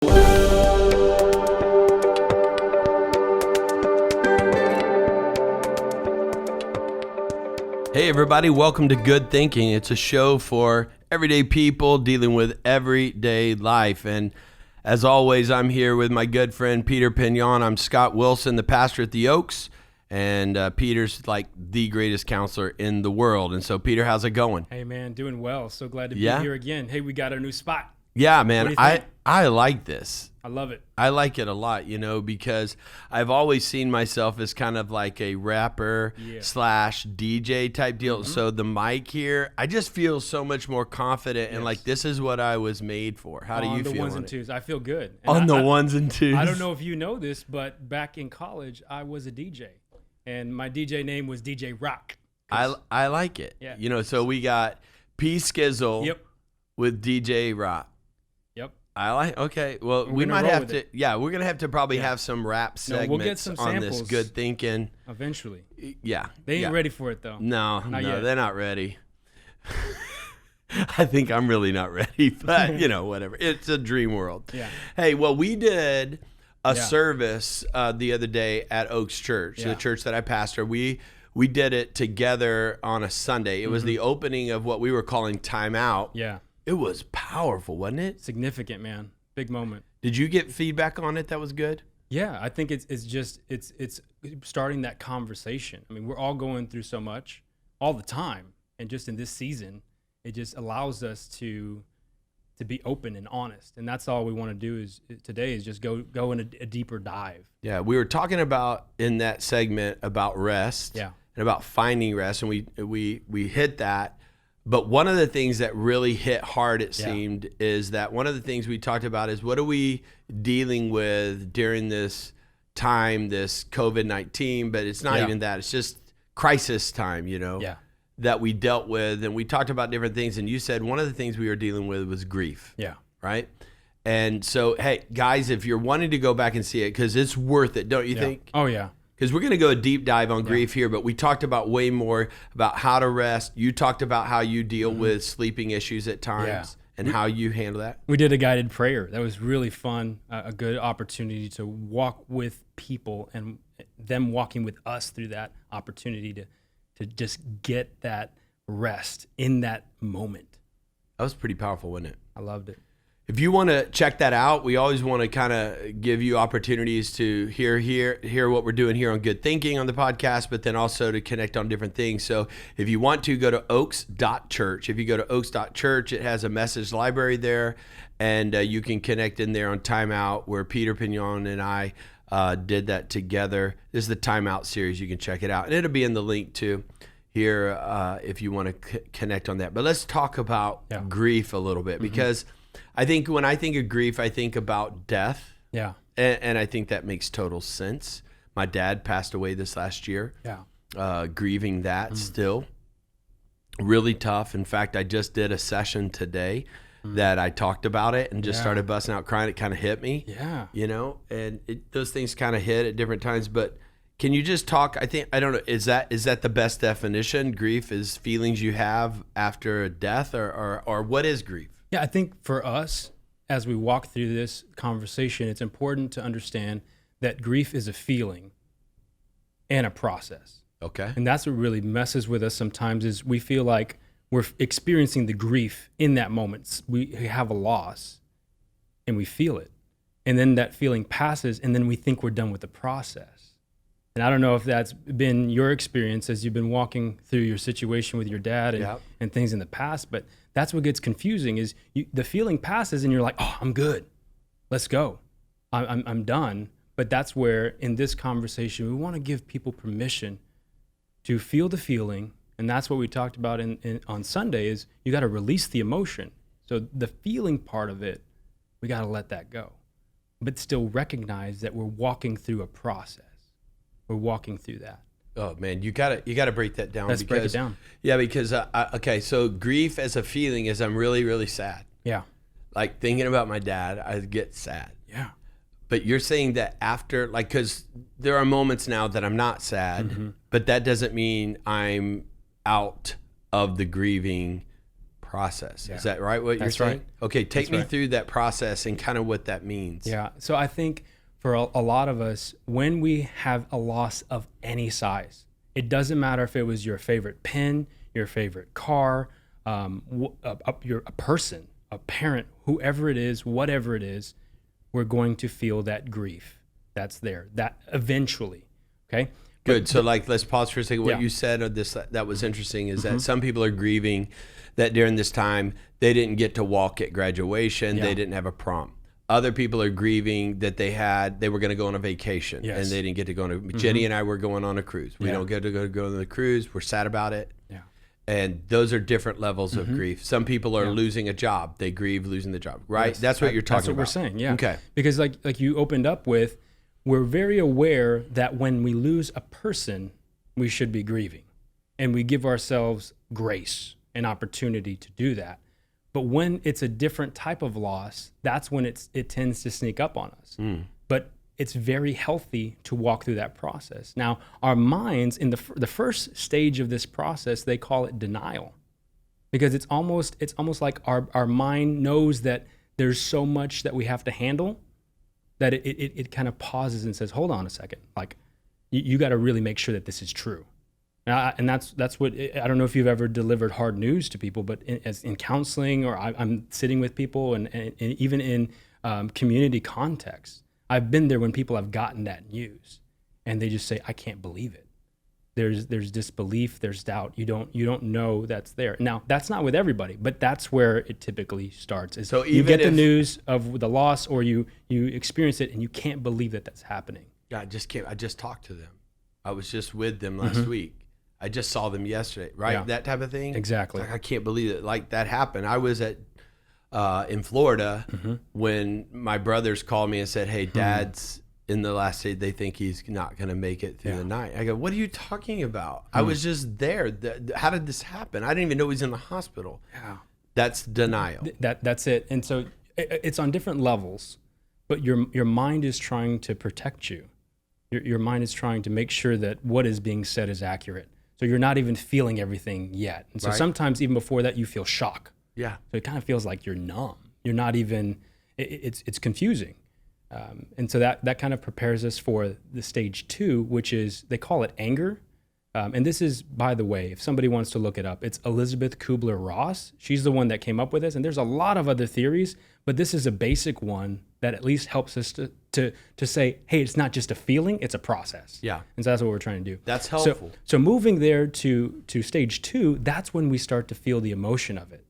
Hey everybody, welcome to Good Thinking. It's a show for everyday people dealing with everyday life. And as always, I'm here with my good friend Peter Piñon. I'm Scott Wilson, the pastor at the Oaks. And Peter's like the greatest counselor in the world. And so Peter, how's it going? Hey man, doing well. So glad to be here again. Hey, we got a new spot. Yeah, man, I like this. I love it. I like it a lot, because I've always seen myself as kind of like a rapper slash DJ type deal. Mm-hmm. So the mic here, I just feel so much more confident and like this is what I was made for. How do you feel? On the ones and twos, I feel good. And ones and twos. I don't know if you know this, but back in college, I was a DJ, and my DJ name was DJ Rock. I like it. Yeah. So we got P Skizzle with DJ Rock. I like. Okay. Well, we might have to. Yeah, we're gonna have to probably have some rap segments we'll get some on this Good Thinking eventually. Yeah. They ain't ready for it though. No, they're not ready. I think I'm really not ready, but whatever. It's a dream world. Yeah. Hey, well, we did a service the other day at Oaks Church, the church that I pastor. We did it together on a Sunday. It was the opening of what we were calling Time Out. Yeah. It was powerful, wasn't it? Significant, man. Big moment. Did you get feedback on it that was good? Yeah, I think it's starting that conversation. I mean, we're all going through so much all the time, and just in this season, it just allows us to be open and honest. And that's all we want to do today is just go in a deeper dive. Yeah, we were talking about in that segment about rest. Yeah. And about finding rest, and we hit that. But one of the things that really hit hard, it seemed, is that one of the things we talked about is what are we dealing with during this time, this COVID-19, but it's not even that. It's just crisis time, that we dealt with. And we talked about different things. And you said one of the things we were dealing with was grief. Yeah. Right? And so, hey, guys, if you're wanting to go back and see it, because it's worth it, don't you think? Oh, yeah. Because we're going to go a deep dive on grief here, but we talked about way more about how to rest. You talked about how you deal with sleeping issues at times and how you handle that. We did a guided prayer. That was really fun, a good opportunity to walk with people and them walking with us through that opportunity to just get that rest in that moment. That was pretty powerful, wasn't it? I loved it. If you want to check that out, we always want to kind of give you opportunities to hear what we're doing here on Good Thinking on the podcast, but then also to connect on different things. So if you want to, go to oaks.church. If you go to oaks.church, it has a message library there, and you can connect in there on Time Out, where Peter Piñon and I did that together. This is the Time Out series. You can check it out, and it'll be in the link too here if you want to connect on that. But let's talk about grief a little bit, because I think when I think of grief, I think about death. Yeah. And I think that makes total sense. My dad passed away this last year. Yeah. Grieving that still. Really tough. In fact, I just did a session today that I talked about it and just started busting out crying. It kind of hit me. Yeah. And those things kind of hit at different times. But can you just talk? I don't know. Is that the best definition? Grief is feelings you have after a death, or what is grief? Yeah, I think for us, as we walk through this conversation, it's important to understand that grief is a feeling and a process. Okay. And that's what really messes with us sometimes is we feel like we're experiencing the grief in that moment. We have a loss and we feel it. And then that feeling passes and then we think we're done with the process. And I don't know if that's been your experience as you've been walking through your situation with your dad and things in the past, but that's what gets confusing is the feeling passes and you're like, oh, I'm good. Let's go. I'm done. But that's where in this conversation, we want to give people permission to feel the feeling. And that's what we talked about on Sunday is you got to release the emotion. So the feeling part of it, we got to let that go, but still recognize that we're walking through a process. We're walking through that. Oh man, you gotta break that down. Let's break it down. Yeah, because okay, so grief as a feeling is I'm really, really sad. Yeah. Like thinking about my dad, I get sad. Yeah. But you're saying that after, like, because there are moments now that I'm not sad, but that doesn't mean I'm out of the grieving process. Yeah. Is that right, what you're That's saying? right. Okay, take That's me right. through that process and kind of what that means. Yeah. So I think for a lot of us, when we have a loss of any size, it doesn't matter if it was your favorite pen, your favorite car, a person, a parent, whoever it is, whatever it is, we're going to feel that grief that's there, that eventually, okay? Good. So let's pause for a second. What Yeah. you said of this, that was interesting, is that some people are grieving that during this time, they didn't get to walk at graduation. Yeah. They didn't have a prom. Other people are grieving that they were going to go on a vacation and they didn't get to go on a, Jenny and I were going on a cruise. We don't get to go on the cruise. We're sad about it. Yeah. And those are different levels of grief. Some people are losing a job. They grieve losing the job, right? Yes. That's what you're talking about. That's what we're saying, yeah. Okay. Because like you opened up with, we're very aware that when we lose a person, we should be grieving. And we give ourselves grace and opportunity to do that. But when it's a different type of loss, that's when it tends to sneak up on us. But it's very healthy to walk through that process. Now, our minds, in the first stage of this process, they call it denial, because it's almost like our mind knows that there's so much that we have to handle that it kind of pauses and says, hold on a second, like you got to really make sure that this is true. And that's what, I don't know if you've ever delivered hard news to people, but in counseling, or I'm sitting with people and even in community contexts, I've been there when people have gotten that news and they just say, I can't believe it. There's disbelief, there's doubt. You don't know that's there. Now, that's not with everybody, but that's where it typically starts. Is So you even get the if- news of the loss, or you experience it and you can't believe that that's happening. Yeah, I just talked to them. I was just with them last week. I just saw them yesterday, right? Yeah. That type of thing. Exactly. Like, I can't believe it. Like, that happened. I was in Florida when my brothers called me and said, hey, Dad's in the last day. They think he's not going to make it through the night. I go, what are you talking about? I was just there. How did this happen? I didn't even know he was in the hospital. Yeah. That's denial. That's it. And so it's on different levels, but your mind is trying to protect you. Your mind is trying to make sure that what is being said is accurate. So you're not even feeling everything yet. And so Right. sometimes even before that, you feel shock. Yeah. So it kind of feels like you're numb. You're not even, it's confusing. And so that kind of prepares us for the stage 2, which is, they call it anger. And this is, by the way, if somebody wants to look it up, it's Elizabeth Kubler-Ross. She's the one that came up with this. And there's a lot of other theories, but this is a basic one that at least helps us to say, hey, it's not just a feeling, it's a process. Yeah. And so that's what we're trying to do. That's helpful. So moving there to stage 2, that's when we start to feel the emotion of it.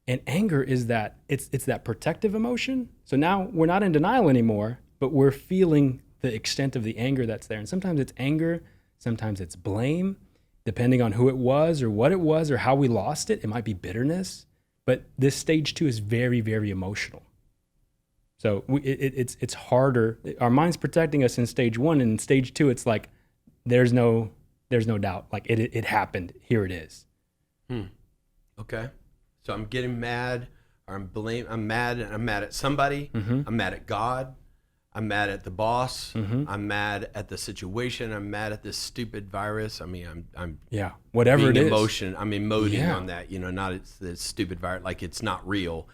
And anger is that, it's that protective emotion. So now we're not in denial anymore, but we're feeling the extent of the anger that's there. And sometimes it's anger, sometimes it's blame, depending on who it was or what it was or how we lost it. It might be bitterness, but this stage 2 is very, very emotional. So it's harder. Our mind's protecting us in stage 1, and in stage 2, it's like there's no doubt. Like it happened. Here it is. Okay. So I'm getting mad, or I'm mad at somebody. I'm mad at God. I'm mad at the boss. I'm mad at the situation. I'm mad at this stupid virus. I mean, I'm whatever it is. I'm emoting Yeah. on that. Not it's this stupid virus, like it's not real.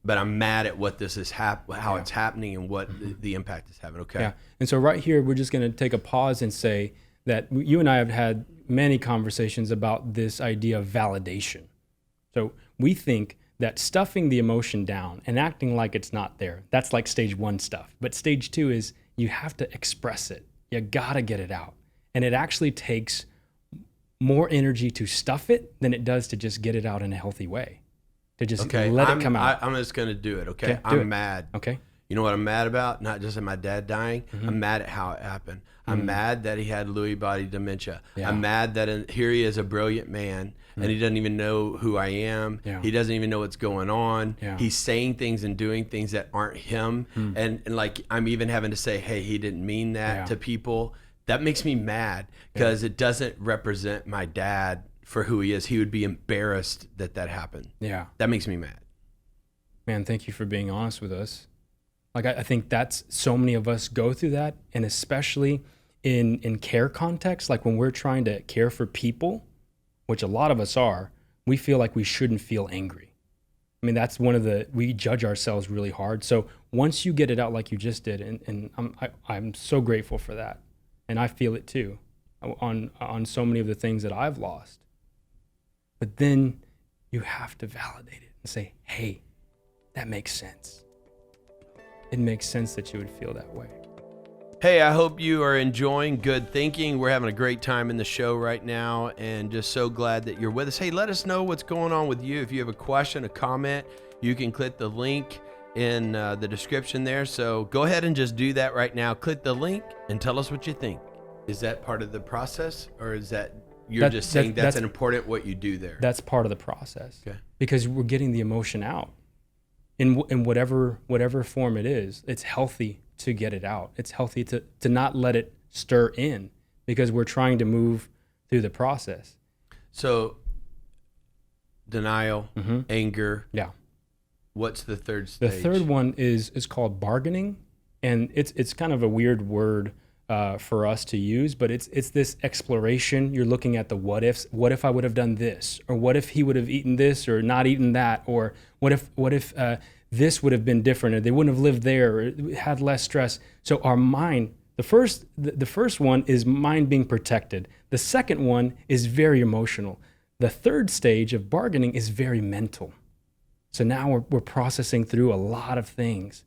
But I'm mad at what this is how it's happening and what the impact is having. Okay. Yeah. And so right here, we're just going to take a pause and say that you and I have had many conversations about this idea of validation. So we think that stuffing the emotion down and acting like it's not there, that's like stage 1 stuff. But stage 2 is you have to express it. You got to get it out. And it actually takes more energy to stuff it than it does to just get it out in a healthy way. To just let it come out. I'm just going to do it. Okay. Do I'm it. mad. Okay. You know what I'm mad about? Not just at my dad dying. I'm mad at how it happened. I'm mad that he had Lewy body dementia. Yeah. I'm mad that here he is, a brilliant man, and he doesn't even know who I am. Yeah. He doesn't even know what's going on. Yeah. He's saying things and doing things that aren't him. And like, I'm even having to say, hey, he didn't mean that to people. That makes me mad because it doesn't represent my dad for who he is. He would be embarrassed that happened. Yeah. That makes me mad. Man, thank you for being honest with us. Like, I think that's, so many of us go through that, and especially in care context, like when we're trying to care for people, which a lot of us are, we feel like we shouldn't feel angry. I mean, that's we judge ourselves really hard. So once you get it out like you just did, and I'm so grateful for that. And I feel it too on so many of the things that I've lost. But then you have to validate it and say, hey, that makes sense. It makes sense that you would feel that way. Hey, I hope you are enjoying Good Thinking. We're having a great time in the show right now and just so glad that you're with us. Hey, let us know what's going on with you. If you have a question, a comment, you can click the link in the description there. So go ahead and just do that right now. Click the link and tell us what you think. Is that part of the process, or is that you're just saying that's an important what you do there? That's part of the process. Okay. Because we're getting the emotion out in whatever form it is. It's healthy to get it out. It's healthy to not let it stir in, because we're trying to move through the process. So denial, anger. Yeah. What's the third stage? The third one is called bargaining, and it's kind of a weird word for us to use, but it's this exploration. You're looking at the what ifs. What if I would have done this, or what if he would have eaten this or not eaten that, or what if this would have been different, or they wouldn't have lived there, or had less stress. So our mind, the first one is mind being protected. The second one is very emotional. The third stage of bargaining is very mental. So now we're processing through a lot of things.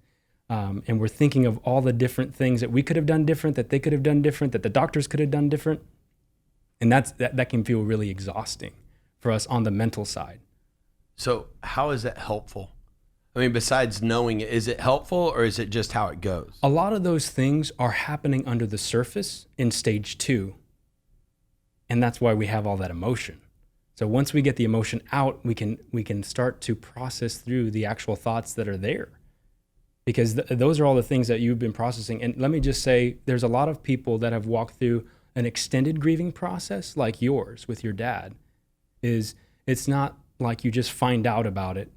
And we're thinking of all the different things that we could have done different, that they could have done different, that the doctors could have done different. And that can feel really exhausting for us on the mental side. So how is that helpful? I mean, besides knowing it, is it helpful, or is it just how it goes? A lot of those things are happening under the surface in stage 2. And that's why we have all that emotion. So once we get the emotion out, we can start to process through the actual thoughts that are there. Because those are all the things that you've been processing. And let me just say, there's a lot of people that have walked through an extended grieving process like yours with your dad. It's not like you just find out about it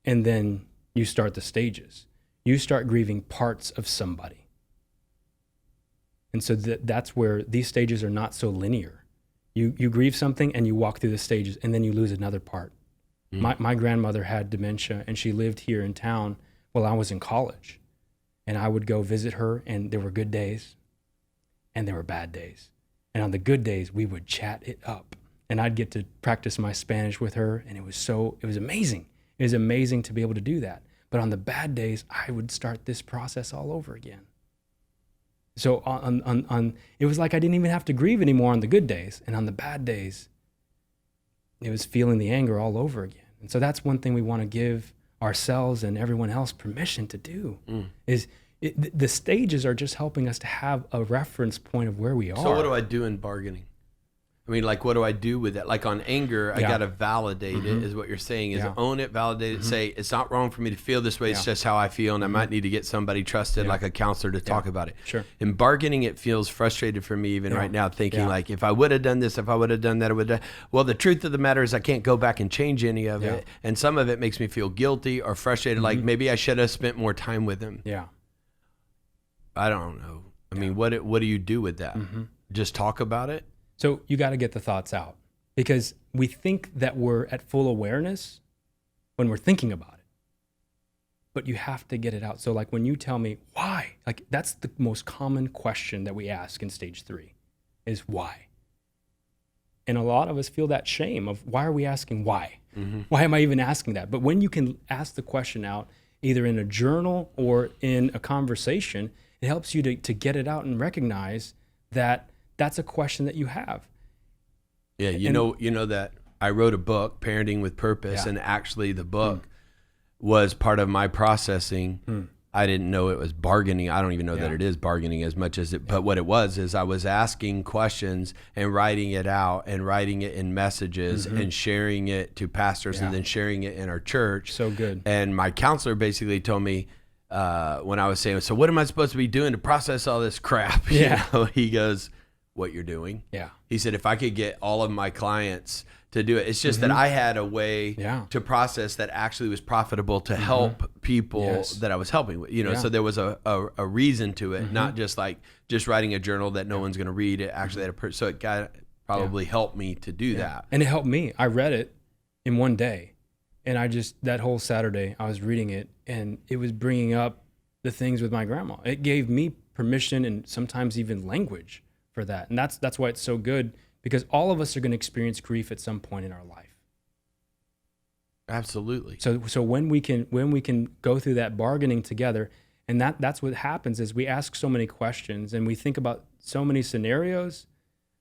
and then you start the stages. You start grieving parts of somebody. And so that's where these stages are not so linear. You grieve something and you walk through the stages, and then you lose another part. My grandmother had dementia, and she lived here in town while I was in college. And I would go visit her, and there were good days and there were bad days. And on the good days, we would chat it up. And I'd get to practice my Spanish with her, and it was amazing. It was amazing to be able to do that. But on the bad days, I would start this process all over again. So it was like I didn't even have to grieve anymore on the good days. And on the bad days, it was feeling the anger all over again. And so that's one thing we want to give ourselves and everyone else permission to do. The stages are just helping us to have a reference point of where we are. So what do I do in bargaining? I mean, like, what do I do with that? Like on anger, I got to validate it, is what you're saying, is own it, validate it, say, it's not wrong for me to feel this way. It's just how I feel. And I might need to get somebody trusted, like a counselor, to talk about it. Sure. In bargaining, it feels frustrated for me even right now, thinking like, if I would have done this, if I would have done that, I would have. Well, the truth of the matter is I can't go back and change any of it. And some of it makes me feel guilty or frustrated. Like maybe I should have spent more time with him. Yeah. I don't know. I mean, what do you do with that? Just talk about it? So you got to get the thoughts out, because we think that we're at full awareness when we're thinking about it, but you have to get it out. So like when you tell me why, like that's the most common question that we ask in stage 3 is why. And a lot of us feel that shame of, why are we asking why? Why am I even asking that? But when you can ask the question out, either in a journal or in a conversation, it helps you to get it out and recognize that that's a question that you have. Yeah, you know that I wrote a book, Parenting with Purpose, and actually the book was part of my processing. I didn't know it was bargaining. I don't even know that it is bargaining as much as it, but what it was is I was asking questions and writing it out and writing it in messages and sharing it to pastors and then sharing it in our church. So good. And my counselor basically told me, when I was saying, so what am I supposed to be doing to process all this crap? You know, he goes, what you're doing. Yeah. He said, if I could get all of my clients to do it, it's just that I had a way to process that actually was profitable to help people that I was helping with, you know, so there was a reason to it, not just like just writing a journal that no one's going to read. It actually had so it got probably helped me to do that. And it helped me. I read it in one day. And that whole Saturday, I was reading it, and it was bringing up the things with my grandma. It gave me permission and sometimes even language for that. And that's why it's so good, because all of us are going to experience grief at some point in our life. Absolutely. So when we can go through that bargaining together, and that's what happens is we ask so many questions and we think about so many scenarios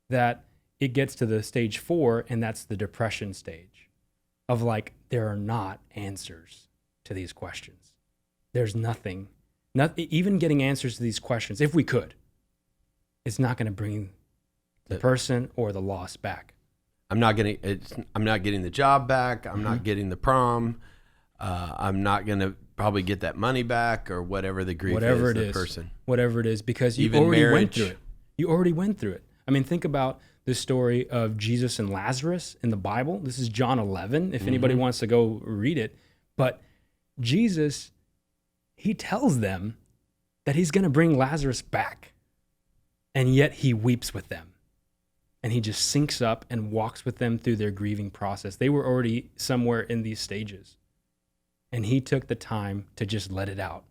that it gets to the stage 4, and that's the depression stage of like, there are not answers to these questions. There's nothing, even getting answers to these questions, if we could, it's not going to bring the person or the loss back. I'm not getting the job back. I'm not getting the prom. I'm not going to probably get that money back, or whatever the grief whatever is, it the is, person. Whatever it is, because you Even already marriage. went through it. You already went through it. I mean, think about the story of Jesus and Lazarus in the Bible. This is John 11, if anybody wants to go read it. But Jesus, he tells them that he's going to bring Lazarus back, and yet he weeps with them. And he just syncs up and walks with them through their grieving process. They were already somewhere in these stages. And he took the time to just let it out.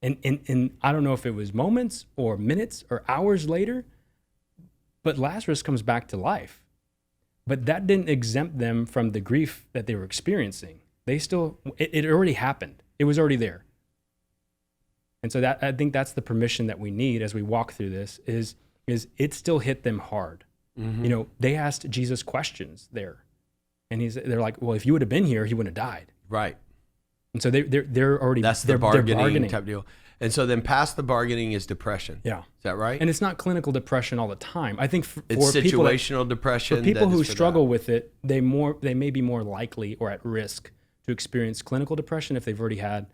And I don't know if it was moments or minutes or hours later, but Lazarus comes back to life. But that didn't exempt them from the grief that they were experiencing. It already happened. It was already there. And so I think that's the permission that we need as we walk through this is it still hit them hard. Mm-hmm. They asked Jesus questions there. And they're like, well, if you would have been here, he wouldn't have died. Right. And so they're already, that's the bargaining type deal. And so then past the bargaining is depression. Yeah. Is that right? And it's not clinical depression all the time. I think it's situational depression. For people who struggle with it, they may be more likely or at risk to experience clinical depression if they've already had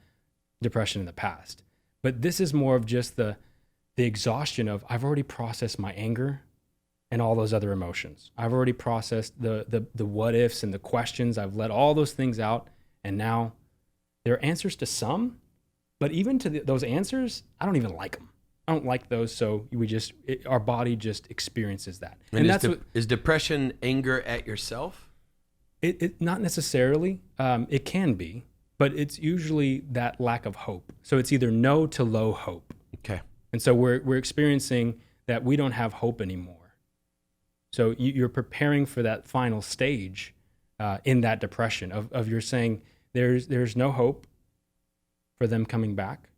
depression in the past. But this is more of just the exhaustion of, I've already processed my anger and all those other emotions. I've already processed the what ifs and the questions. I've let all those things out, and now there are answers to some, but even to those answers, I don't even like them. I don't like those, so our body just experiences that. And is depression anger at yourself? It not necessarily. It can be, but it's usually that lack of hope. So it's either no to low hope. Okay. And so we're experiencing that we don't have hope anymore. So you're preparing for that final stage in that depression of you're saying there's no hope for them coming back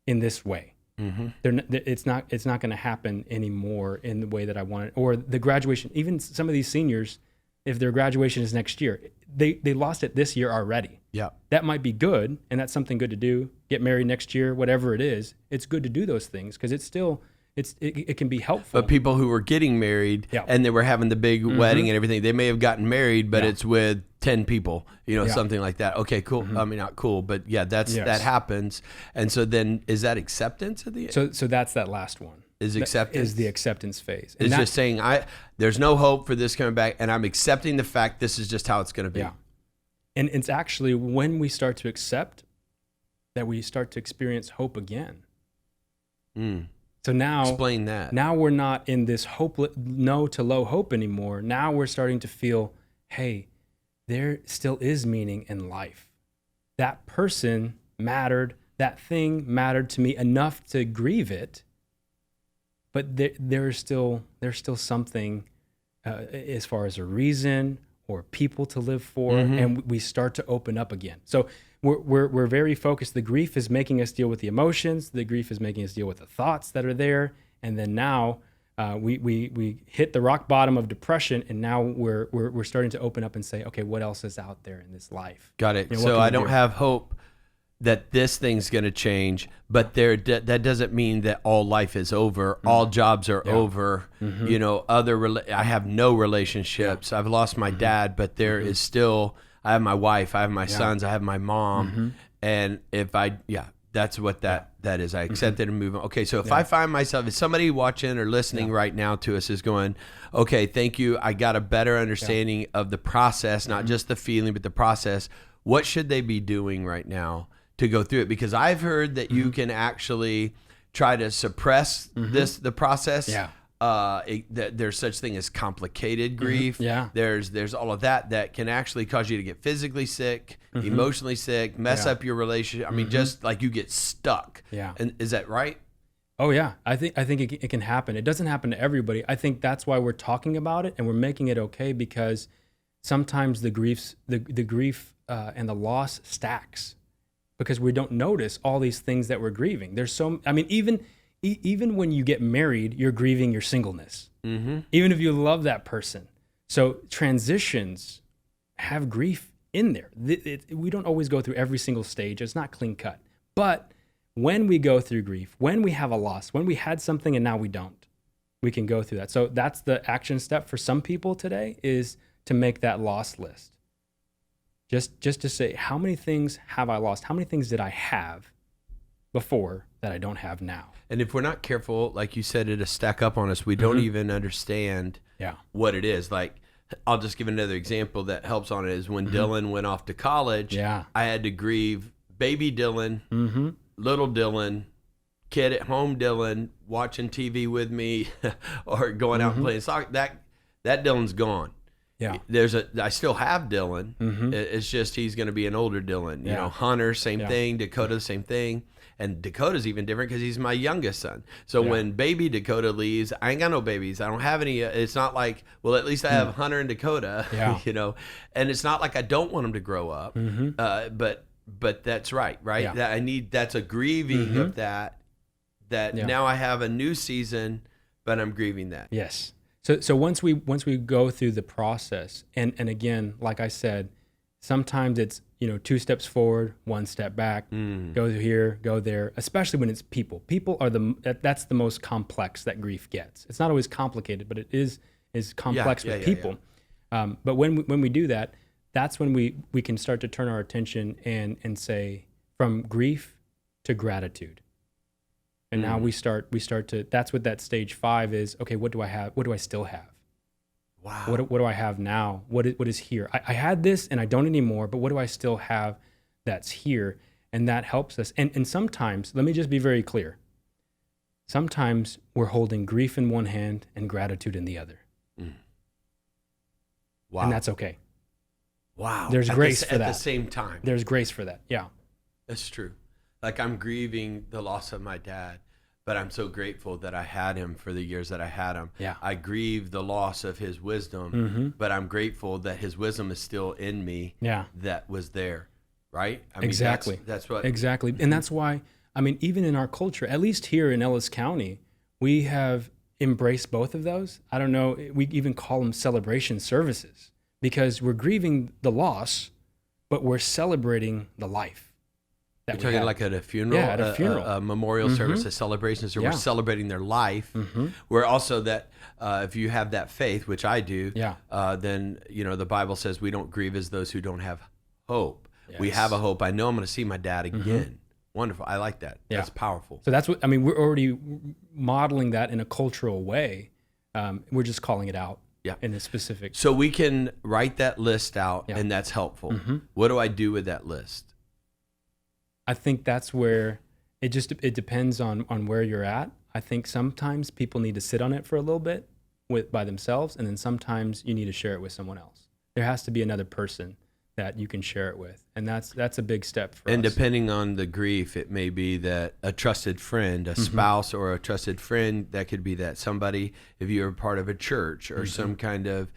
in this way. Mm-hmm. It's not going to happen anymore in the way that I want it. Or the graduation, even some of these seniors, if their graduation is next year, they lost it this year already. Yeah, that might be good, and that's something good to do. Get married next year, whatever it is. It's good to do those things because it can be helpful. But people who were getting married and they were having the big wedding and everything, they may have gotten married, but it's with 10 people, something like that. Okay, cool. I mean, not cool, but that happens. And so then is that acceptance at the end? So that's that last one. Is acceptance? Is the acceptance phase. It's just saying, there's no hope for this coming back, and I'm accepting the fact this is just how it's going to be. Yeah. And it's actually when we start to accept that we start to experience hope again. So now, explain that. Now we're not in this no to low hope anymore. Now we're starting to feel, hey, there still is meaning in life. That person mattered. That thing mattered to me enough to grieve it. But there's still something as far as a reason or people to live for, and we start to open up again. So we're very focused. The grief is making us deal with the emotions. The grief is making us deal with the thoughts that are there, and then now we hit the rock bottom of depression, and now we're starting to open up and say, okay, what else is out there in this life? Got it. So I don't have hope that this thing's going to change, but that doesn't mean that all life is over. All jobs are over. I have no relationships. I've lost my dad, but there is still, I have my wife, I have my sons, I have my mom. And that's what that is. I accept it and move on. Okay, so if I find myself, if somebody watching or listening right now to us is going, okay, thank you, I got a better understanding of the process, not just the feeling, but the process. What should they be doing right now to go through it? Because I've heard that you can actually try to suppress the process. there's such thing as complicated grief. Yeah. There's all of that can actually cause you to get physically sick, emotionally sick, mess up your relationship. I mean, just like you get stuck. Yeah. And is that right? Oh yeah, I think it can happen. It doesn't happen to everybody. I think that's why we're talking about it and we're making it okay, because sometimes the grief and the loss stacks because we don't notice all these things that we're grieving. Even when you get married, you're grieving your singleness, even if you love that person. So transitions have grief in there. We don't always go through every single stage. It's not clean cut. But when we go through grief, when we have a loss, when we had something and now we don't, we can go through that. So that's the action step for some people today, is to make that loss list. Just to say, how many things have I lost? How many things did I have before that I don't have now? And if we're not careful, like you said, it'll stack up on us. We don't even understand what it is. Like, I'll just give another example that helps on it is when Dylan went off to college, I had to grieve baby Dylan, little Dylan, kid at home Dylan, watching TV with me or going out and playing soccer. That Dylan's gone. Yeah. I still have Dylan. It's just he's going to be an older Dylan. You know, Hunter, same thing. Dakota, the same thing. And Dakota's even different because he's my youngest son. So when baby Dakota leaves, I ain't got no babies. I don't have any. It's not like, well, at least I have Hunter and Dakota. You know, and it's not like I don't want them to grow up. But that's right? Yeah. That's a grieving of that now I have a new season, but I'm grieving that. Yes. So once we go through the process, and again, like I said, sometimes it's 2 steps forward, 1 step back, go here, go there. Especially when it's people. People are that's the most complex that grief gets. It's not always complicated, but it is complex with people. But when we do that, that's when we can start to turn our attention and say, from grief to gratitude. And now we start to, that's what that stage 5 is. Okay, what do I have? What do I still have? Wow. What do I have now? What is here? I had this and I don't anymore, but what do I still have that's here? And that helps us. And sometimes, let me just be very clear. Sometimes we're holding grief in one hand and gratitude in the other. Wow. And that's okay. Wow. There's grace for that. At the same time. There's grace for that. Yeah. That's true. Like, I'm grieving the loss of my dad, but I'm so grateful that I had him for the years that I had him. Yeah. I grieve the loss of his wisdom, but I'm grateful that his wisdom is still in me. Yeah. That was there. Right? I mean, exactly. That's what. Exactly. And that's why, even in our culture, at least here in Ellis County, we have embraced both of those. I don't know, we even call them celebration services, because we're grieving the loss, but we're celebrating the life. You're talking like at a funeral? Yeah, at a funeral. A memorial service, a celebration. So we're celebrating their life. We're also that, if you have that faith, which I do, then, the Bible says we don't grieve as those who don't have hope. Yes. We have a hope. I know I'm going to see my dad again. Wonderful. I like that. Yeah. That's powerful. So that's what, we're already modeling that in a cultural way. We're just calling it out in a specific. So we can write that list out, and that's helpful. What do I do with that list? I think that's where it depends on where you're at. I think sometimes people need to sit on it for a little bit by themselves, and then sometimes you need to share it with someone else. There has to be another person that you can share it with, and that's a big step for us. And depending on the grief, it may be that a trusted friend, a spouse, or a trusted friend. That could be that somebody, if you're a part of a church or some kind of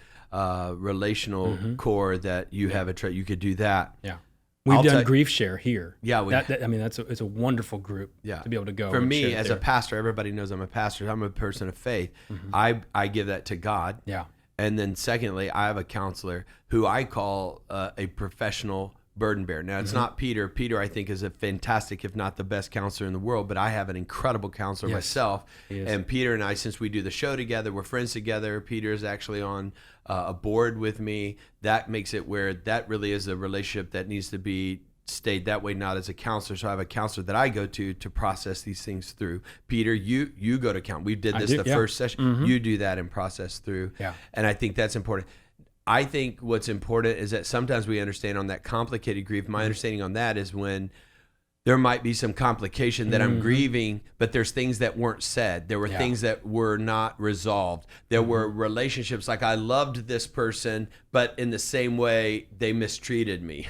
relational core that you have you could do that. Yeah. We've done Grief Share here. Yeah, it's a wonderful group to be able to go. For me, as a pastor, everybody knows I'm a pastor. I'm a person of faith. I give that to God. Yeah. And then secondly, I have a counselor who I call a professional burden bearer. Now, it's not Peter. Peter, I think, is a fantastic, if not the best counselor in the world, but I have an incredible counselor myself. And Peter and I, since we do the show together, we're friends together. Peter is actually on a board with me. That makes it where that really is a relationship that needs to be stayed that way, not as a counselor. So I have a counselor that I go to process these things through. Peter, you go to count. We did this first session. You do that and process through. Yeah. And I think that's important. I think what's important is that sometimes we understand on that complicated grief. My understanding on that is when there might be some complication that I'm grieving, but there's things that weren't said. There were things that were not resolved. There were relationships, like I loved this person, but in the same way they mistreated me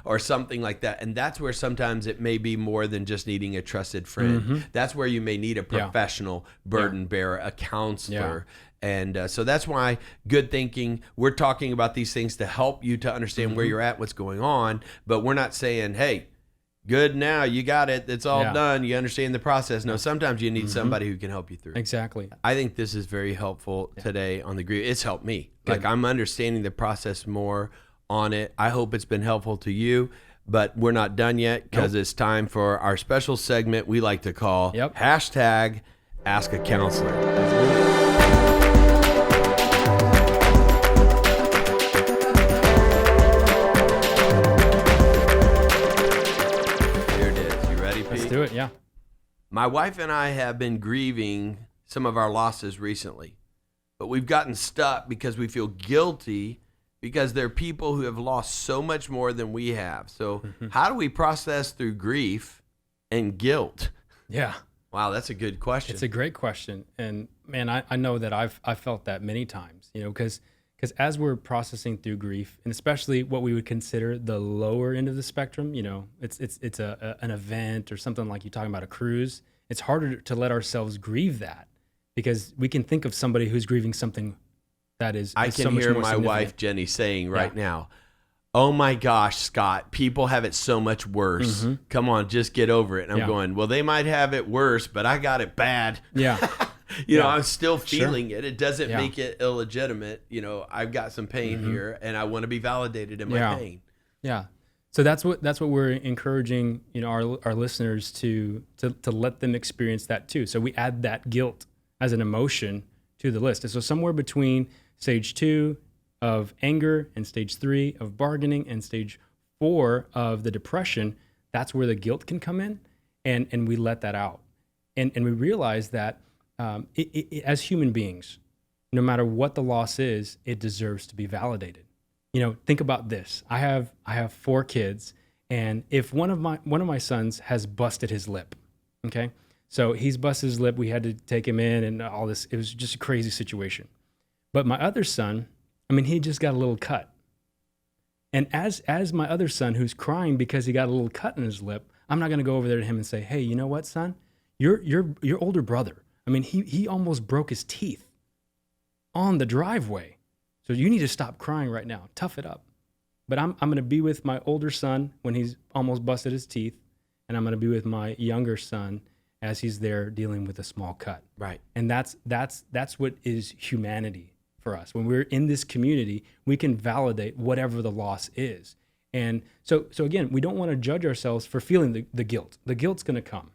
or something like that. And that's where sometimes it may be more than just needing a trusted friend. That's where you may need a professional burden bearer, a counselor. And so that's why good thinking, we're talking about these things to help you to understand where you're at, what's going on, but we're not saying, hey, good now, you got it, it's all done, you understand the process. No, sometimes you need somebody who can help you through. Exactly. I think this is very helpful today on the grief. It's helped me. Good. Like I'm understanding the process more on it. I hope it's been helpful to you, but we're not done yet because it's time for our special segment we like to call hashtag Ask a Counselor. Do it, yeah. My wife and I have been grieving some of our losses recently, but we've gotten stuck because we feel guilty because there are people who have lost so much more than we have. So how do we process through grief and guilt? Yeah. Wow, that's a good question. It's a great question. And man, I know that I've felt that many times, because as we're processing through grief, and especially what we would consider the lower end of the spectrum, it's an event or something like you're talking about a cruise. It's harder to let ourselves grieve that because we can think of somebody who's grieving something that is I so can much hear more my significant. wife Jenny saying right now, "Oh my gosh, Scott, people have it so much worse. Come on, just get over it." And I'm going, well, they might have it worse, but I got it bad. Yeah. You know, I'm still feeling it. It doesn't make it illegitimate. I've got some pain here, and I want to be validated in my pain. Yeah. So that's what we're encouraging, our listeners to let them experience that too. So we add that guilt as an emotion to the list. And so somewhere between stage 2 of anger and stage 3 of bargaining and stage 4 of the depression, that's where the guilt can come in, and we let that out, and we realize that. As human beings, no matter what the loss is, it deserves to be validated. Think about this. I have 4 kids, and if one of my sons has busted his lip, okay, so he's busted his lip. We had to take him in, and all this. It was just a crazy situation. But my other son, he just got a little cut, and as my other son who's crying because he got a little cut in his lip, I'm not going to go over there to him and say, "Hey, you know what, son? Your older brother. He almost broke his teeth on the driveway. So you need to stop crying right now. Tough it up." But I'm going to be with my older son when he's almost busted his teeth, and I'm going to be with my younger son as he's there dealing with a small cut. Right. And that's what is humanity for us. When we're in this community, we can validate whatever the loss is. And so again, we don't want to judge ourselves for feeling the guilt. The guilt's going to come.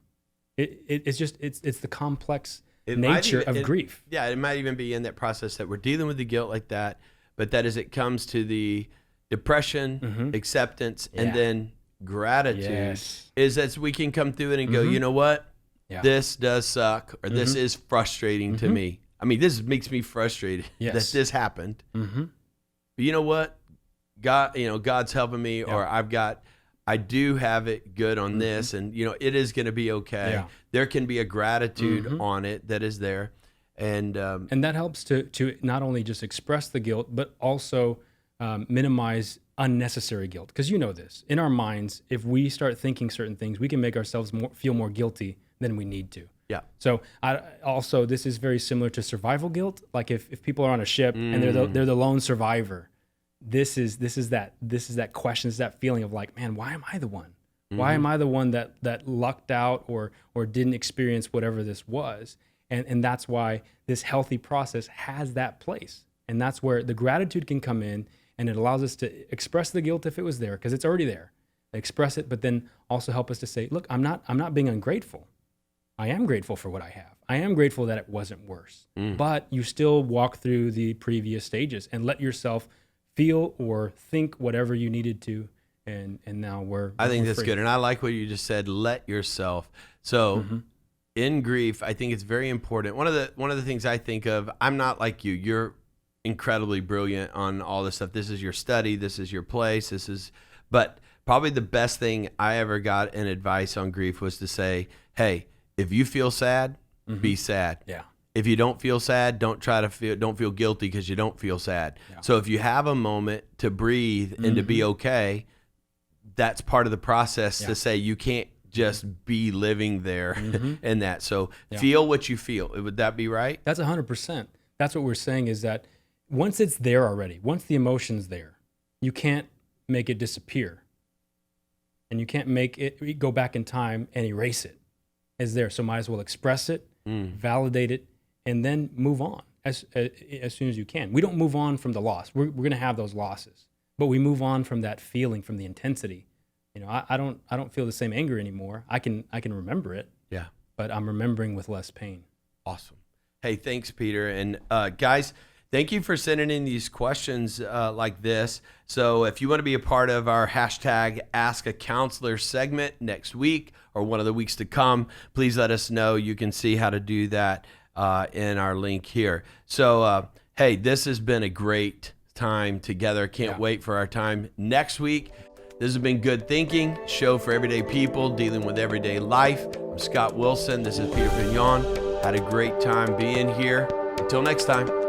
It's the complex nature of grief. Yeah, it might even be in that process that we're dealing with the guilt like that, but that as it comes to the depression, acceptance, and then gratitude, is that we can come through it and go, you know what? Yeah. This does suck, or this is frustrating to me. This makes me frustrated that this happened. But you know what? God, God's helping me, or I do have it good on this, and it is going to be okay. Yeah. There can be a gratitude on it that is there, and that helps to not only just express the guilt, but also minimize unnecessary guilt. Because this in our minds, if we start thinking certain things, we can make ourselves feel more guilty than we need to. Yeah. So also this is very similar to survival guilt. Like if people are on a ship and they're the lone survivor. This is that question, is that feeling of like, man, why am I the one? Why am I the one that lucked out or didn't experience whatever this was? And that's why this healthy process has that place. And that's where the gratitude can come in, and it allows us to express the guilt if it was there, because it's already there. Express it, but then also help us to say, look, I'm not being ungrateful. I am grateful for what I have. I am grateful that it wasn't worse. But you still walk through the previous stages and let yourself feel or think whatever you needed to, and now I think that's free. Good, and I like what you just said. Let yourself. So, in grief, I think it's very important. One of the things I think of, I'm not like you. You're incredibly brilliant on all this stuff. This is your study. This is your place. But probably the best thing I ever got in advice on grief was to say, hey, if you feel sad, be sad. Yeah. If you don't feel sad, don't feel guilty because you don't feel sad. Yeah. So if you have a moment to breathe and to be okay, that's part of the process to say you can't just be living there in that. So feel what you feel. Would that be right? That's 100%. That's what we're saying, is that once it's there already, once the emotion's there, you can't make it disappear. And you can't make it go back in time and erase it. It's there. So might as well express it, validate it, and then move on as soon as you can. We don't move on from the loss. We're going to have those losses, but we move on from that feeling, from the intensity. You know, I don't feel the same anger anymore. I can remember it. Yeah. But I'm remembering with less pain. Awesome. Hey, thanks, Peter. And guys, thank you for sending in these questions like this. So if you want to be a part of our hashtag Ask a Counselor segment next week or one of the weeks to come, please let us know. You can see how to do that in our link here. So, hey, this has been a great time together. Can't wait for our time next week. This has been Good Thinking, show for everyday people dealing with everyday life. I'm Scott Wilson. This is Peter Piñon. Had a great time being here. Until next time.